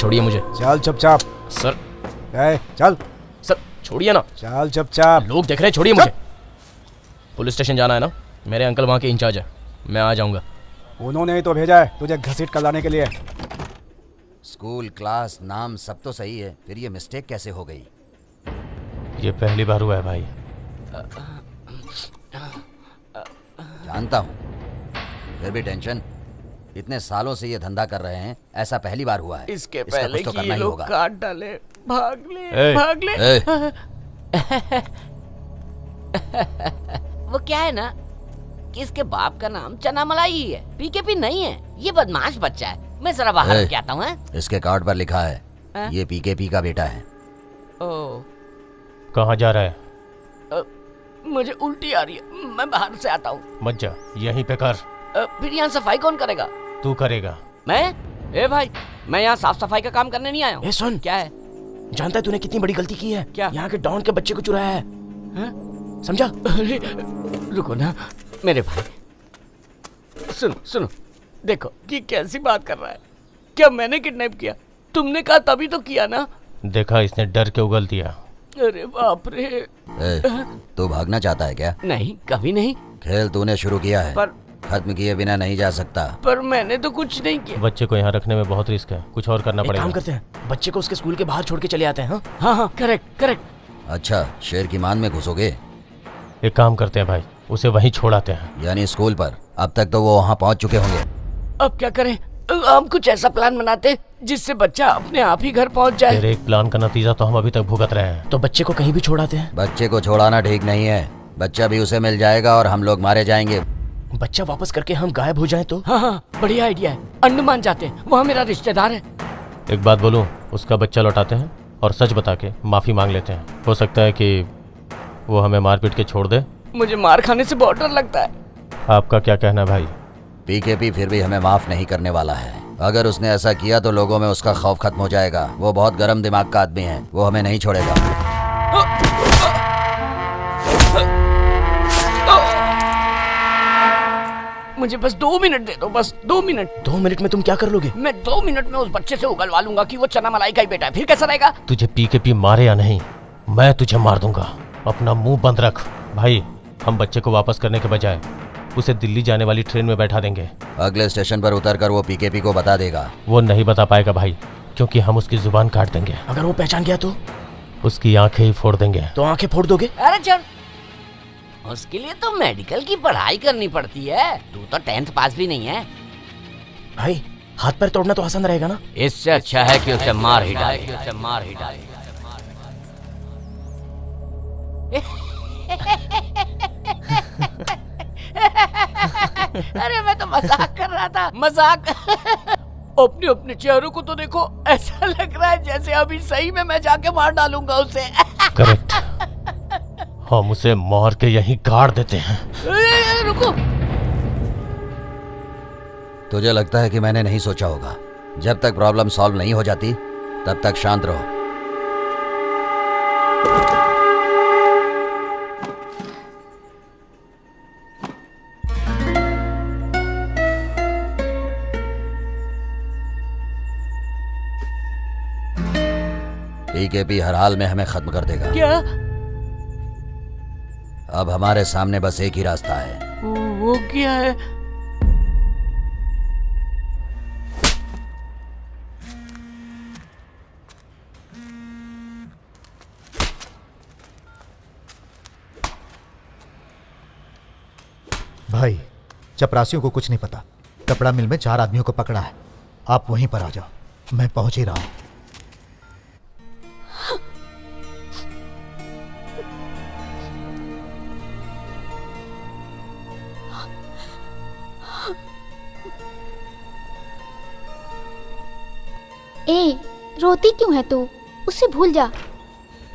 छोड़िए मुझे। चल चुपचाप। सर। चल सर छोड़िए ना। चल चुपचाप। लोग देख रहे हैं, छोड़िए मुझे। पुलिस स्टेशन जाना है ना? मेरे अंकल वहाँ के इंचार्ज है, मैं आ जाऊँगा। उन्होंने ही तो भेजा है तुझे घसीट कर लाने के लिए। स्कूल, क्लास, नाम सब तो सही है, फिर ये मिस्टेक कैसे हो गई? ये पहली बार हुआ है भाई। जानता हूँ, फिर भी टेंशन। इतने सालों से ये धंधा कर रहे हैं, ऐसा पहली बार हुआ है। इसके इसका पहले कुछ तो कि करना ये ही लोग होगा। काट डाले, भाग ले ए, भाग ले। ए, वो क्या है ना कि इसके बाप का नाम चना मलाई ही है, पीकेपी नहीं है। ये बदमाश बच्चा है। मैं जरा बाहर ए, लेके आता हूँ। इसके कार्ड पर लिखा है ये पीकेपी का बेटा है। ओह, कहाँ जा रहा है? मुझे उल्टी आ रही है, मैं बाहर से आता हूँ। मत जा, यहीं पे कर। फिर यहाँ सफाई कौन करेगा? तू करेगा। मैं? ए भाई, मैं यहाँ साफ सफाई का काम करने नहीं आया हूँ। ए सुन, क्या है? जानता है तूने कितनी बड़ी गलती की है? क्या? यहाँ के डॉन के बच्चे को चुराया है। समझा? अरे रुको ना मेरे भाई, सुनो सुनो, देखो कि कैसी बात कर रहा है। क्या मैंने किडनैप किया? तुमने कहा तभी तो किया ना। देखा, इसने डर के उगल दिया। अरे बाप रे। ए, तू भागना चाहता है क्या? नहीं, कभी नहीं। खेल तूने शुरू किया है, पर खत्म किए बिना नहीं जा सकता। पर मैंने तो कुछ नहीं किया। बच्चे को यहाँ रखने में बहुत रिस्क है, कुछ और करना एक पड़ेगा। काम करते हैं, बच्चे को उसके स्कूल के बाहर छोड़ के चले आते हैं। हाँ हाँ हाँ, करेक्ट करेक्ट। अच्छा, शेर की मान में घुसोगे? एक काम करते हैं भाई, उसे वहीं छोड़ आते हैं। यानी स्कूल पर? अब तक तो वो वहाँ पहुँच चुके होंगे। अब क्या करें? हम कुछ ऐसा प्लान बनाते जिससे बच्चा अपने आप ही घर पहुंच जाए। तेरे एक प्लान का नतीजा तो हम अभी तक भुगत रहे हैं। तो बच्चे को कहीं भी छोड़ आते हैं। बच्चे को छोड़ाना ठीक नहीं है, बच्चा भी उसे मिल जाएगा और हम लोग मारे जाएंगे। बच्चा वापस करके हम गायब हो जाएं तो? हाँ हाँ, बढ़िया आइडिया है। अंडमान जाते हैं, वहाँ मेरा रिश्तेदार है। एक बात बोलूं, उसका बच्चा लौटाते हैं और सच बता के माफी मांग लेते हैं। हो सकता है कि वो हमें मार पीट के छोड़ दे। मुझे मार खाने से बहुत डर लगता है। आपका क्या कहना है भाई? पीकेपी फिर भी हमें माफ नहीं करने वाला है। अगर उसने ऐसा किया तो लोगों में उसका खौफ खत्म हो जाएगा। वो बहुत गर्म दिमाग का आदमी है, वो हमें नहीं छोड़ेगा। मुझे बस 2 मिनट दे दो, बस 2 मिनट। 2 मिनट में तुम क्या कर लोगे? मैं 2 मिनट में उस बच्चे से उगलवा लूंगा कि वो चना मलाई का ही बेटा है। फिर कैसा रहेगा? तुझे पीकेपी मारे या नहीं, मैं तुझे मार दूंगा। अपना मुंह बंद रख। भाई, हम बच्चे को वापस करने के बजाय उसे दिल्ली जाने वाली ट्रेन में बैठा देंगे। अगले स्टेशन पर उतरकर वो पीकेपी को बता देगा। वो नहीं बता पाएगा भाई, क्योंकि हम उसकी जुबान काट देंगे। अगर वो पहचान गया तो? उसकी आंखें ही फोड़ देंगे। तो आंखें फोड़ दोगे? अरे चल, उसके लिए तो मेडिकल की पढ़ाई करनी पड़ती है। तू तो 10th पास भी नहीं है। भाई, हाथ पैर तोड़ना तो आसान रहेगा ना? इससे अच्छा है कि उसे मार ही डाले, उसे मार ही डाले। अरे मैं तो मजाक कर रहा था, मजाक। अपने अपने चेहरों को तो देखो, ऐसा लग रहा है जैसे अभी सही में मैं जाके मार डालूंगा उसे। करेक्ट, हम उसे मार के यहीं गाड़ देते हैं। रुको। तुझे लगता है कि मैंने नहीं सोचा होगा? जब तक प्रॉब्लम सॉल्व नहीं हो जाती तब तक शांत रहो। पीकेपी हर हाल में हमें खत्म कर देगा। क्या? अब हमारे सामने बस एक ही रास्ता है। वो क्या है? भाई, चपरासियों को कुछ नहीं पता। कपड़ा मिल में 4 आदमियों को पकड़ा है। आप वहीं पर आ जाओ, मैं पहुंच ही रहा हूं। ए, रोती क्यों है तू? उसे भूल जा।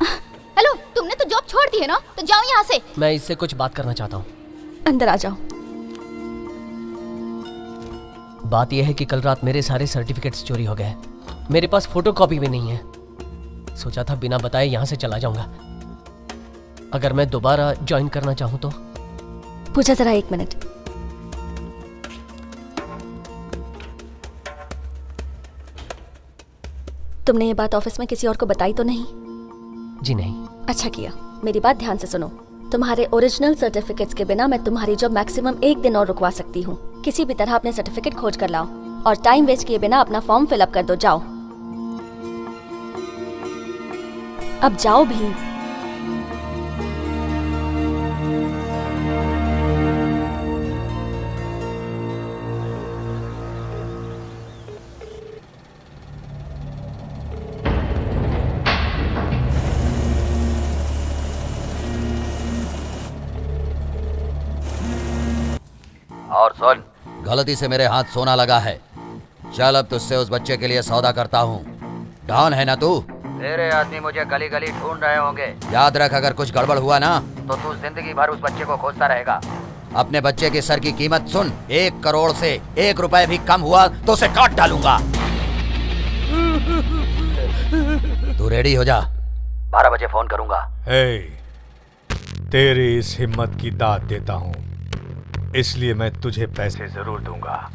हेलो, तुमने तो जॉब छोड़ दी है ना, तो जाओ यहाँ से। मैं इससे कुछ बात करना चाहता हूँ। अंदर आ जाओ। बात यह है कि कल रात मेरे सारे सर्टिफिकेट्स चोरी हो गए। मेरे पास फोटोकॉपी भी नहीं है। सोचा था बिना बताए यहाँ से चला जाऊंगा। अगर मैं दोबारा ज्वाइन करना चाहूँ तो? पूजा, जरा 1 मिनट। तुमने ये बात ऑफिस में किसी और को बताई तो नहीं? जी नहीं। अच्छा किया। मेरी बात ध्यान से सुनो। तुम्हारे ओरिजिनल सर्टिफिकेट्स के बिना मैं तुम्हारी जॉब मैक्सिमम 1 दिन और रुकवा सकती हूँ। किसी भी तरह अपने सर्टिफिकेट खोज कर लाओ और टाइम वेस्ट किए बिना अपना फॉर्म फिलअप कर दो। जाओ, अब जाओ भी। और सुन, गलती से मेरे हाथ सोना लगा है। चल अब तुझसे उस बच्चे के लिए सौदा करता हूँ। डॉन है ना तू? तेरे आदमी मुझे गली गली ढूंढ रहे होंगे। याद रख, अगर कुछ गड़बड़ हुआ ना तो तू जिंदगी भर उस बच्चे को खोजता रहेगा। अपने बच्चे के सर की कीमत सुन, 1 करोड़ से 1 रुपए भी कम हुआ तो उसे काट डालूंगा। तू रेडी हो जा, 12 बजे फोन करूंगा। तेरी इस हिम्मत की दाद देता हूँ, इसलिए मैं तुझे पैसे जरूर दूंगा,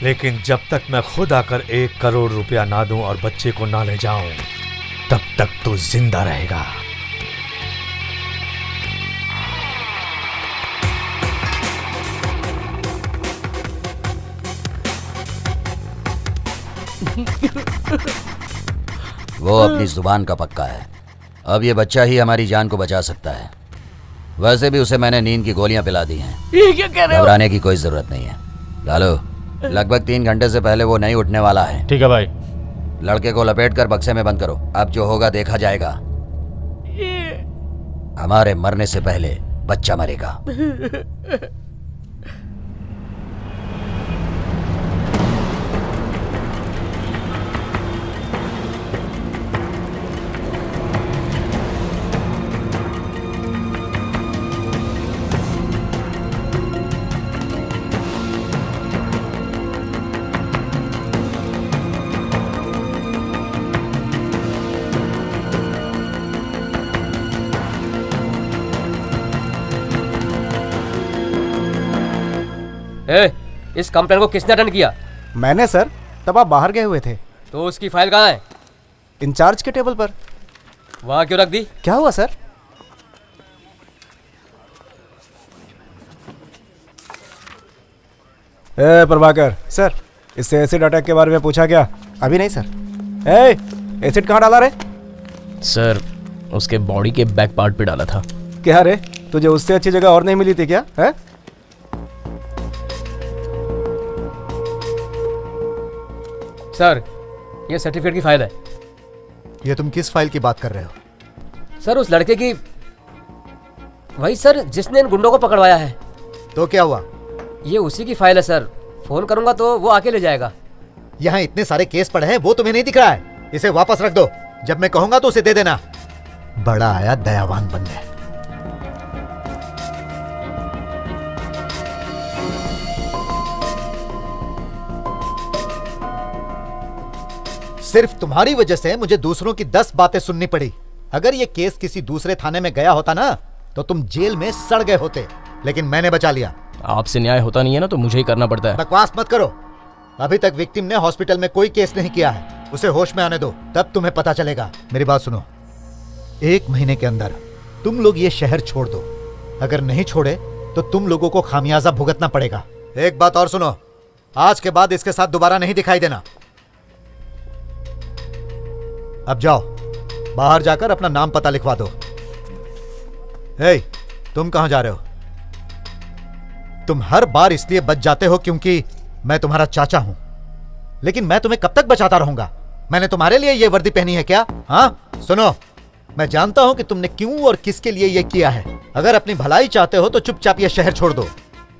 लेकिन जब तक मैं खुद आकर 1 करोड़ रुपया ना दूं और बच्चे को ना ले जाऊं, तब तक तू जिंदा रहेगा। वो अपनी जुबान का पक्का है। अब ये बच्चा ही हमारी जान को बचा सकता है। वैसे भी उसे मैंने नींद की गोलियां पिला दी हैं। ये क्या कह रहे हो? घबराने की कोई जरूरत नहीं है। लालो, लगभग 3 घंटे से पहले वो नहीं उठने वाला है। ठीक है भाई। लड़के को लपेटकर बक्से में बंद करो। अब जो होगा देखा जाएगा। हमारे मरने से पहले बच्चा मरेगा। इस कंप्लेन को किसने अटेंड किया? मैंने सर, तब आप बाहर गए हुए थे। तो उसकी फाइल कहाँ है? इंचार्ज के टेबल पर। वहाँ क्यों रख दी? क्या हुआ सर? प्रभाकर सर, इससे एसिड अटैक के बारे में पूछा क्या? अभी नहीं सर। एसिड कहाँ डाला रे? सर, उसके बॉडी के बैक पार्ट पे डाला था। क्या रे, तुझे उससे अच्छी जगह और नहीं मिली थी क्या? है? सर, ये सर्टिफिकेट की फाइल है। ये तुम किस फाइल की बात कर रहे हो? सर, उस लड़के की, वही सर जिसने इन गुंडों को पकड़वाया है। तो क्या हुआ? ये उसी की फाइल है सर। फोन करूंगा तो वो आके ले जाएगा। यहाँ इतने सारे केस पड़े हैं, वो तुम्हें नहीं दिख रहा है? इसे वापस रख दो। जब मैं कहूंगा तो उसे दे देना। बड़ा आया दयावान बनने। सिर्फ तुम्हारी वजह से मुझे दूसरों की 10 बातें सुननी पड़ी। अगर ये केस किसी दूसरे थाने में गया होता ना तो तुम जेल में सड़ गए होते, लेकिन मैंने बचा लिया। आपसे न्याय होता नहीं है ना, तो मुझे ही करना पड़ता है। बकवास मत करो। अभी तक विक्टिम ने हॉस्पिटल में कोई केस नहीं किया है। उसे होश में आने दो, तब तुम्हें पता चलेगा। मेरी बात सुनो, 1 महीने के अंदर तुम लोग ये शहर छोड़ दो। अगर नहीं छोड़े तो तुम लोगों को खामियाजा भुगतना पड़ेगा। एक बात और सुनो, आज के बाद इसके साथ दोबारा नहीं दिखाई देना। अब जाओ, बाहर जाकर अपना नाम पता लिखवा दो। तुम कहां जा रहे हो? तुम हर बार इसलिए बच जाते हो क्योंकि मैं तुम्हारा चाचा हूं, लेकिन मैं तुम्हें कब तक बचाता रहूंगा? मैंने तुम्हारे लिए यह वर्दी पहनी है क्या? हाँ, सुनो, मैं जानता हूं कि तुमने क्यों और किसके लिए यह किया है। अगर अपनी भलाई चाहते हो तो चुपचाप यह शहर छोड़ दो,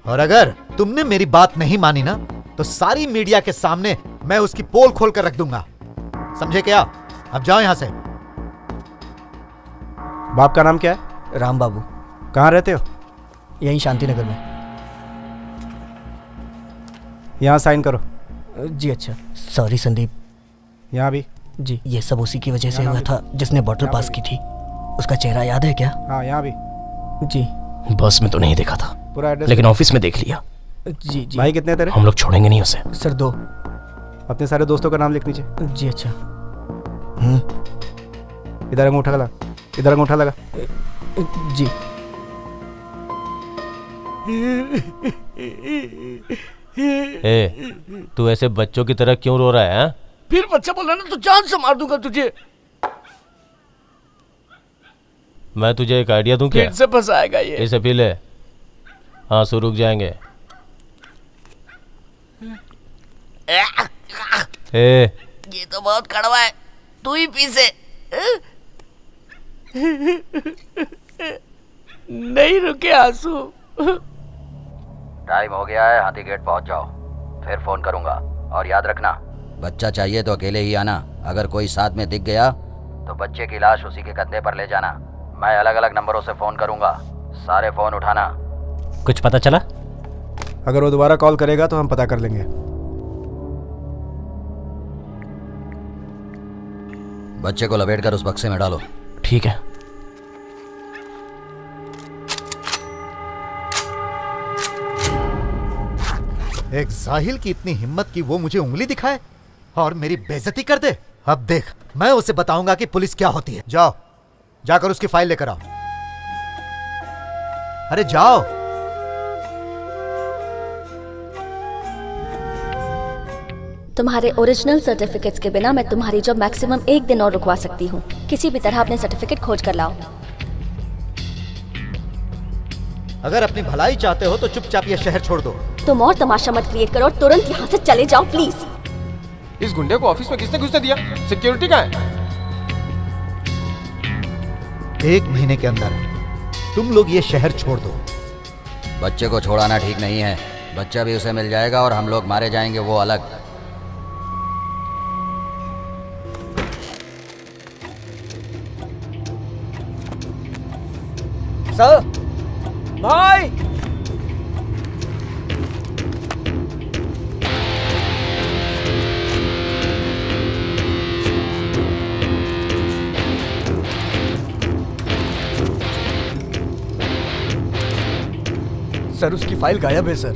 और अगर तुमने मेरी बात नहीं मानी ना तो सारी मीडिया के सामने मैं उसकी पोल खोल कर रख दूंगा। समझे क्या? अब जाओ यहां से। बाप का नाम क्या है? राम बाबू। कहाँ रहते हो? यहीं शांति नगर में। यहाँ साइन करो। जी अच्छा। सॉरी संदीप। यहाँ भी। जी, ये सब उसी की वजह से हुआ था जिसने बॉटल पास की थी। उसका चेहरा याद है क्या? हाँ, यहाँ भी। जी। बस में तो नहीं देखा था, पूरा एड्रेस लेकिन ऑफिस में देख लिया। जी जी। भाई कितने तेरे? हम लोग छोड़ेंगे नहीं उसे। सर 2। अपने सारे दोस्तों का नाम लिख नीचे। जी अच्छा। इधर अंगूठा लगा, इधर अंगूठा लगा। जी। ए, तू ऐसे बच्चों की तरह क्यों रो रहा है हाँ? फिर बच्चा बोला ना तो जान से मार दूंगा तुझे। मैं तुझे एक आइडिया दूं क्या? फिर से फंसाएगा ये। इसे पी ले, आंसू रुक जाएंगे। ए, ये तो बहुत कड़वा है, तू ही पी से। नहीं रुके आंसू। टाइम हो गया है, हाथी गेट पहुंच जाओ, फिर फोन करूंगा। और याद रखना, बच्चा चाहिए तो अकेले ही आना। अगर कोई साथ में दिख गया तो बच्चे की लाश उसी के कंधे पर ले जाना। मैं अलग अलग नंबरों से फोन करूंगा, सारे फोन उठाना। कुछ पता चला? अगर वो दोबारा कॉल करेगा तो हम पता कर लेंगे। बच्चे को लपेटकर उस बक्से में डालो। ठीक है। एक जाहिल की इतनी हिम्मत कि वो मुझे उंगली दिखाए और मेरी बेइज्जती कर दे। अब देख, मैं उसे बताऊंगा कि पुलिस क्या होती है। जाओ, जाकर उसकी फाइल लेकर आओ। अरे जाओ। तुम्हारे ओरिजिनल सर्टिफिकेट्स के बिना मैं तुम्हारी जॉब मैक्सिमम 1 दिन और रुकवा सकती हूँ। किसी भी तरह अपने सर्टिफिकेट खोज कर लाओ। अगर अपनी भलाई चाहते हो तो चुपचाप ये शहर छोड़ दो। तुम और तमाशा मत क्रिएट करो और तुरंत यहाँ से चले जाओ प्लीज। इस गुंडे को ऑफिस में किसने घुसने दिया? सिक्योरिटी कहाँ है? 1 महीने के अंदर तुम लोग ये शहर छोड़ दो। बच्चे को छोड़ाना ठीक नहीं है। बच्चा भी उसे मिल जाएगा और हम लोग मारे जाएंगे, वो अलग। सर, भाई, सर उसकी फाइल गायब है सर।